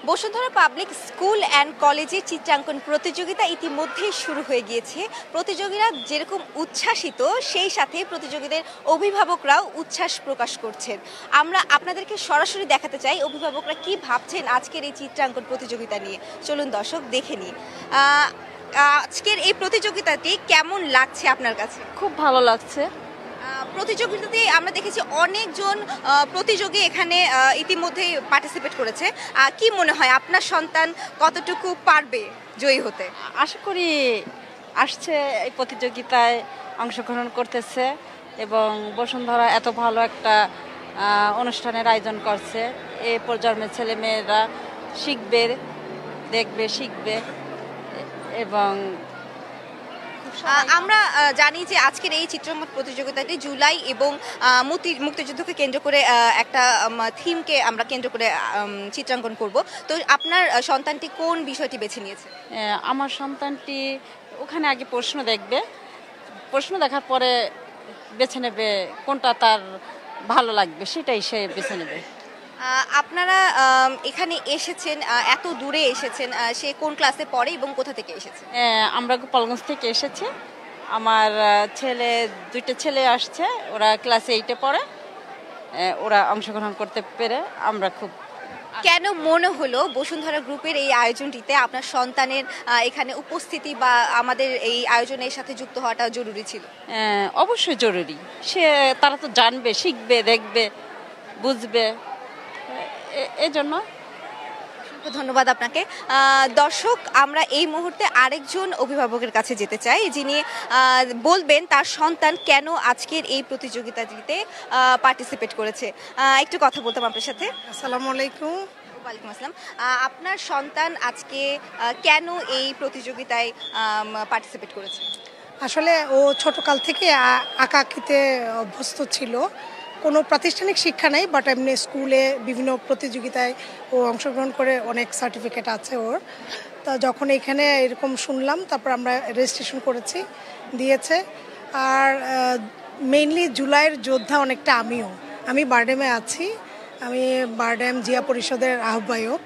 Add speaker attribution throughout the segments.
Speaker 1: Bashundhara public school and কলেজে চিত্রাঙ্কন প্রতিযোগিতা ইতিমধ্যেই শুরু হয়ে গিয়েছে। প্রতিযোগীরা যেরকম উচ্ছ্বাসিত, সেই সাথে প্রতিযোগীদের অভিভাবকরাও উচ্ছ্বাস প্রকাশ করছেন। আমরা আপনাদেরকে সরাসরি দেখাতে চাই অভিভাবকরা কি ভাবছেন আজকের এই চিত্রাঙ্কন প্রতিযোগিতা নিয়ে। চলুন দর্শক দেখে নিই আজকের এই প্রতিযোগিতাটি কেমন লাগছে আপনার কাছে।
Speaker 2: খুব ভালো লাগছে।
Speaker 1: প্রতিযোগিতাতে আমরা দেখেছি অনেকজন প্রতিযোগী এখানে ইতিমধ্যেই পার্টিসিপেট করেছে। কি মনে হয় আপনার সন্তান কতটুকু পারবে জয়ী হতে?
Speaker 2: আশা করি আসছে এই প্রতিযোগিতায় অংশগ্রহণ করতেছে এবং বসুন্ধরা এত ভালো একটা অনুষ্ঠানের আয়োজন করছে। এই প্রজন্মের ছেলে মেয়েরা শিখবে, দেখবে, শিখবে এবং
Speaker 1: আমরা জানি যে আজকের এই চিত্রাঙ্কন প্রতিযোগিতাটি জুলাই এবং মুক্তিযুদ্ধকে কেন্দ্র করে একটা থিমকে আমরা কেন্দ্র করে চিত্রাঙ্কন করব। তো আপনার সন্তানটি কোন বিষয়টি বেছে নিয়েছে?
Speaker 2: আমার সন্তানটি ওখানে আগে প্রশ্ন দেখবে, প্রশ্ন দেখার পরে বেছে নেবে কোনটা তার ভালো লাগবে, সেটাই সে বেছে নেবে।
Speaker 1: আপনারা এখানে এসেছেন, এত দূরে এসেছেন, সে কোন ক্লাসে পড়ে এবং কোথা থেকে এসেছে?
Speaker 2: আমরা গোপালগঞ্জ থেকে এসেছি। আমার দুইটা ছেলে আসছে, ওরা ক্লাস 8-এ পড়ে। ওরা অংশগ্রহণ করতে পেরে আমরা খুব।
Speaker 1: কেন মনে হলো বসুন্ধরা গ্রুপের এই আয়োজনটিতে আপনার সন্তানের এখানে উপস্থিতি বা আমাদের এই আয়োজনের সাথে যুক্ত হওয়াটা জরুরি ছিল?
Speaker 2: অবশ্যই জরুরি। তারা তো জানবে, শিখবে, দেখবে, বুঝবে, এজন্য।
Speaker 1: ধন্যবাদ আপনাকে। দর্শক, আমরা এই মুহূর্তে আরেকজন অভিভাবকের কাছে যেতে চাই, যিনি বলবেন তার সন্তান কেন আজকের এই প্রতিযোগিতাটিতে পার্টিসিপেট করেছে। একটু কথা বলতাম আপনার সাথে।
Speaker 3: আসসালামু আলাইকুম।
Speaker 1: ওয়ালাইকুম আসসালাম। আপনার সন্তান আজকে কেন এই প্রতিযোগিতায় পার্টিসিপেট করেছে?
Speaker 3: আসলে ও ছোটকাল থেকে আঁকাআঁকিতে অভ্যস্ত ছিল। কোনো প্রাতিষ্ঠানিক শিক্ষা নেই, বাট এমনি স্কুলে বিভিন্ন প্রতিযোগিতায় ও অংশগ্রহণ করে অনেক সার্টিফিকেট আছে ওর। তা যখন এখানে এরকম শুনলাম, তারপর আমরা রেজিস্ট্রেশন করেছি, দিয়েছে। আর মেইনলি জুলাইয়ের যোদ্ধা অনেকটা আমি বারডেমে আছি। আমি বারডেম জিয়া পরিষদের আহ্বায়ক।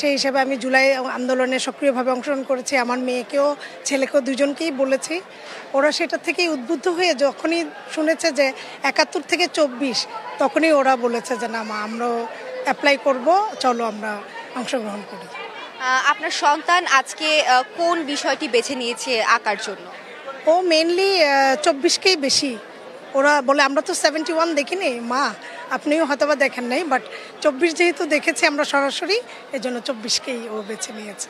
Speaker 3: সেই হিসেবে আমি জুলাই আন্দোলনে সক্রিয়ভাবে অংশগ্রহণ করেছি। আমার মেয়েকেও, ছেলেকেও, দুজনকেই বলেছি। ওরা সেটা থেকেই উদ্বুদ্ধ হয়ে যখনই শুনেছে যে 71 থেকে 24, তখনই ওরা বলেছে যে না মা, আমরাও অ্যাপ্লাই করব, চলো আমরা অংশগ্রহণ করি।
Speaker 1: আপনার সন্তান আজকে কোন বিষয়টি বেছে নিয়েছে আঁকার জন্য?
Speaker 3: ও মেইনলি 24কেই বেশি। ওরা বলে আমরা তো 71 দেখিনি মা, আপনিও হয়তো বা দেখেন নাই, বাট 24 যেহেতু দেখেছি আমরা সরাসরি, এই জন্য 24কেই ও বেছে নিয়েছে।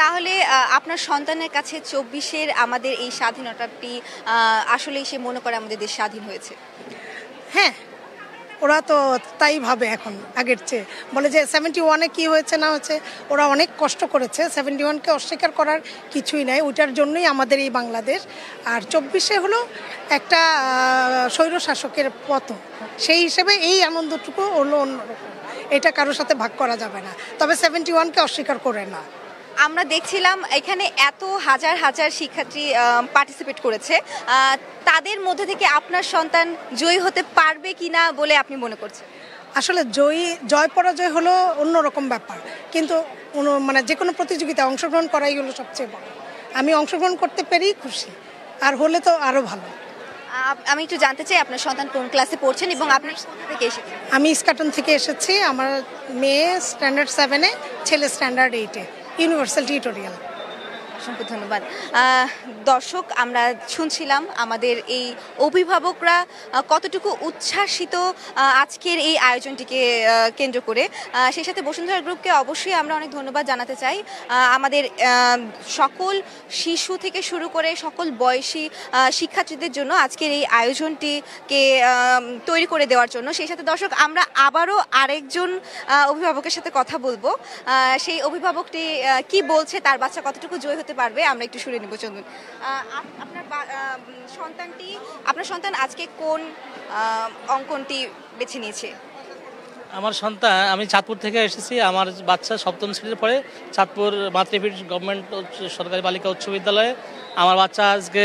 Speaker 1: তাহলে আপনার সন্তানের কাছে 24-এর আমাদের এই স্বাধীনতাটি আসলেই সে মনে করে আমাদের দেশ স্বাধীন হয়েছে?
Speaker 3: হ্যাঁ, ওরা তো তাই ভাবে এখন আগের চেয়ে। বলে যে 71-এ কী হয়েছে না হয়েছে, ওরা অনেক কষ্ট করেছে। 71-কে অস্বীকার করার কিছুই নাই, ওইটার জন্যই আমাদের এই বাংলাদেশ। আর 24-এ হলো একটা স্বৈরশাসকের পতন। সেই হিসেবে এই আনন্দটুকু হলো অন্যরকম, এটা কারোর সাথে ভাগ করা যাবে না। তবে 71-কে অস্বীকার করে না।
Speaker 1: আমরা দেখছিলাম এখানে এত হাজার হাজার শিক্ষার্থী পার্টিসিপেট করেছে, তাদের মধ্যে থেকে আপনার সন্তান জয়ী হতে পারবে কিনা বলে আপনি মনে করছেন?
Speaker 3: আসলে জয় পরাজয় হলো অন্যরকম ব্যাপার, কিন্তু মানে যে কোনো প্রতিযোগিতায় অংশগ্রহণ করাই হলো সবচেয়ে বড়। আমি অংশগ্রহণ করতে পেরেই খুশি, আর হলে তো আরও ভালো।
Speaker 1: আমি একটু জানতে চাই আপনার সন্তান কোন ক্লাসে পড়ছেন এবং আপনি কোথা থেকে এসেছেন?
Speaker 3: আমি ইস্কাটন থেকে এসেছি। আমার মেয়ে স্ট্যান্ডার্ড 7-এ, ছেলে স্ট্যান্ডার্ড 8-এ, ইউনিভার্সাল টিউটোরিয়াল।
Speaker 1: অসংখ্য ধন্যবাদ। দর্শক, আমরা শুনছিলাম আমাদের এই অভিভাবকরা কতটুকু উচ্ছ্বাসিত আজকের এই আয়োজনটিকে কেন্দ্র করে। সেই সাথে বসুন্ধরা গ্রুপকে অবশ্যই আমরা অনেক ধন্যবাদ জানাতে চাই। আমাদের সকল শিশু থেকে শুরু করে সকল বয়সী শিক্ষার্থীদের জন্য আজকের এই আয়োজনটিকে তৈরি করে দেওয়ার জন্য। সেই সাথে দর্শক, আমরা আবারও আরেকজন অভিভাবকের সাথে কথা বলবো। সেই অভিভাবকটি কি বলছে, তার বাচ্চা কতটুকু জয় হতে পারবে, আমরা একটু শুনে নেব। চলুন। আপনার সন্তান আজকে কোন অঙ্কনটি বেছে নিয়েছে?
Speaker 4: আমার সন্তান, আমি চাঁদপুর থেকে এসেছি। আমার বাচ্চা 7ম শ্রেণীতে পড়ে, চাঁদপুর মাতৃপীঠ গভর্নমেন্ট সরকারি বালিকা উচ্চ বিদ্যালয়ে। আমার বাচ্চা আজকে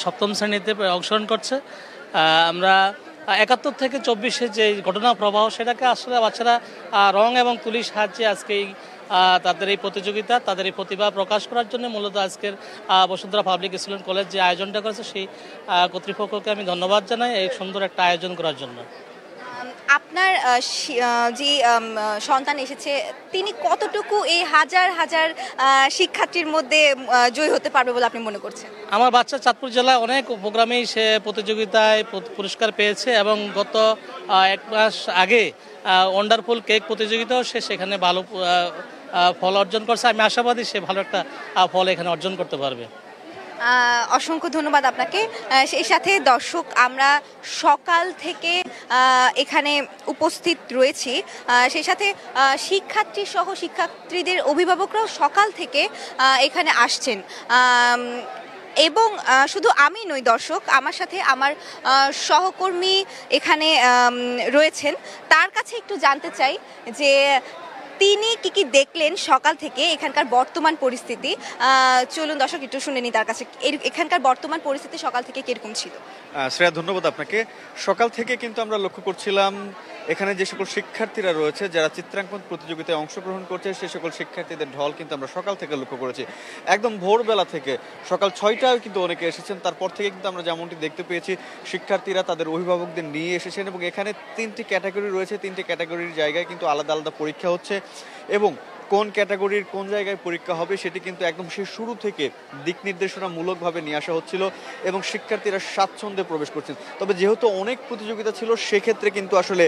Speaker 4: 7ম শ্রেণীতে অংশগ্রহণ করছে। আমরা 71 থেকে 24-এর যে ঘটনা প্রবাহ, সেটাকে আসলে বাচ্চারা রং এবং তুলির সাহায্যে আজকে এই তাদের এই প্রতিযোগিতা, তাদের এই প্রতিভা প্রকাশ করার জন্য মূলত আজকের বসুন্ধরা পাবলিক স্কুল কলেজ যে আয়োজনটা করেছে সেই কর্তৃপক্ষকে আমি ধন্যবাদ জানাই এই সুন্দর একটা আয়োজন করার জন্য।
Speaker 1: আপনার যে সন্তান এসেছে তিনি কতটুকু এই হাজার হাজার শিক্ষার্থীর মধ্যে জয়ী হতে পারবে বলে আপনি মনে করছেন?
Speaker 4: আমার বাচ্চা চাঁদপুর জেলায় অনেক প্রোগ্রামেই সে প্রতিযোগিতায় পুরস্কার পেয়েছে এবং গত 1 মাস আগে ওয়ান্ডারফুল কেক প্রতিযোগিতাও সে সেখানে ভালো ফল অর্জন করছে। আমি আশাবাদী সে ভালো একটা ফল এখানে অর্জন করতে পারবে।
Speaker 1: অসংখ্য ধন্যবাদ আপনাকে। সেই সাথে দর্শক, আমরা সকাল থেকে এখানে উপস্থিত রয়েছি, সেই সাথে শিক্ষার্থী সহ শিক্ষার্থীদের অভিভাবকরাও সকাল থেকে এখানে আসছেন এবং শুধু আমি নই দর্শক, আমার সাথে আমার সহকর্মী এখানে রয়েছেন। তার কাছে একটু জানতে চাই যে তিনি কি দেখলেন সকাল থেকে এখানকার বর্তমান পরিস্থিতি। চলুন দর্শক একটু শুনে নি তার কাছে এখানকার বর্তমান পরিস্থিতি সকাল থেকে কিরকম ছিল।
Speaker 5: শ্রেয়া, ধন্যবাদ আপনাকে। সকাল থেকে কিন্তু আমরা লক্ষ্য করছিলাম এখানে যে সকল শিক্ষার্থীরা রয়েছে যারা চিত্রাঙ্কন প্রতিযোগিতায় অংশগ্রহণ করছে সেই সকল শিক্ষার্থীদের ঢল কিন্তু আমরা সকাল থেকে লক্ষ্য করেছি। একদম ভোরবেলা থেকে সকাল 6টায় কিন্তু অনেকে এসেছেন। তারপর থেকে কিন্তু আমরা যেমনটি দেখতে পেয়েছি শিক্ষার্থীরা তাদের অভিভাবকদের নিয়ে এসেছেন এবং এখানে 3টি ক্যাটাগরি রয়েছে। 3টি ক্যাটাগরির জায়গায় কিন্তু আলাদা আলাদা পরীক্ষা হচ্ছে এবং কোন ক্যাটাগরির কোন জায়গায় পরীক্ষা হবে সেটি কিন্তু একদম সেই শুরু থেকে দিক নির্দেশনামূলকভাবে নিয়ে আসা হচ্ছিল এবং শিক্ষার্থীরা স্বাচ্ছন্দ্যে প্রবেশ করছেন। তবে যেহেতু অনেক প্রতিযোগিতা ছিল সেক্ষেত্রে কিন্তু আসলে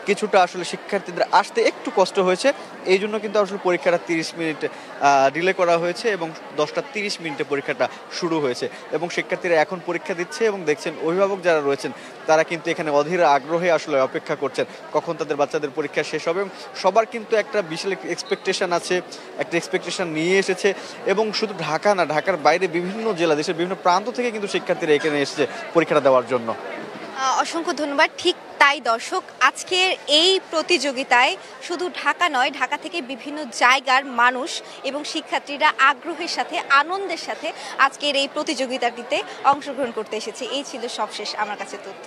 Speaker 5: কিছুটা শিক্ষার্থীদের আসতে একটু কষ্ট হয়েছে। এই জন্য কিন্তু আসলে পরীক্ষাটা 30 মিনিট ডিলে করা হয়েছে এবং 10টা 30 মিনিটে পরীক্ষাটা শুরু হয়েছে এবং শিক্ষার্থীরা এখন পরীক্ষা দিচ্ছে এবং দেখছেন অভিভাবক যারা রয়েছেন তারা কিন্তু এখানে অধীর আগ্রহে আসলে অপেক্ষা করছেন কখন তাদের বাচ্চাদের পরীক্ষা শেষ হবে। এবং সবার কিন্তু একটা বিশাল এক্সপেকটেশন আছে, একটা এক্সপেকটেশন নিয়ে এসেছে এবং শুধু ঢাকা না, ঢাকার বাইরে বিভিন্ন জেলা, দেশের বিভিন্ন প্রান্ত থেকে কিন্তু শিক্ষার্থীরা এখানে এসেছে পরীক্ষাটা দেওয়ার জন্য।
Speaker 1: অসংখ্য ধন্যবাদ। ঠিক তাই দর্শক, আজকের এই প্রতিযোগিতায় শুধু ঢাকা নয়, ঢাকা থেকে বিভিন্ন জায়গার মানুষ এবং শিক্ষার্থীরা আগ্রহের সাথে আনন্দের সাথে আজকের এই প্রতিযোগিতাটিতে অংশগ্রহণ করতে এসেছে। এই ছিল সবশেষ আমার কাছে তথ্য।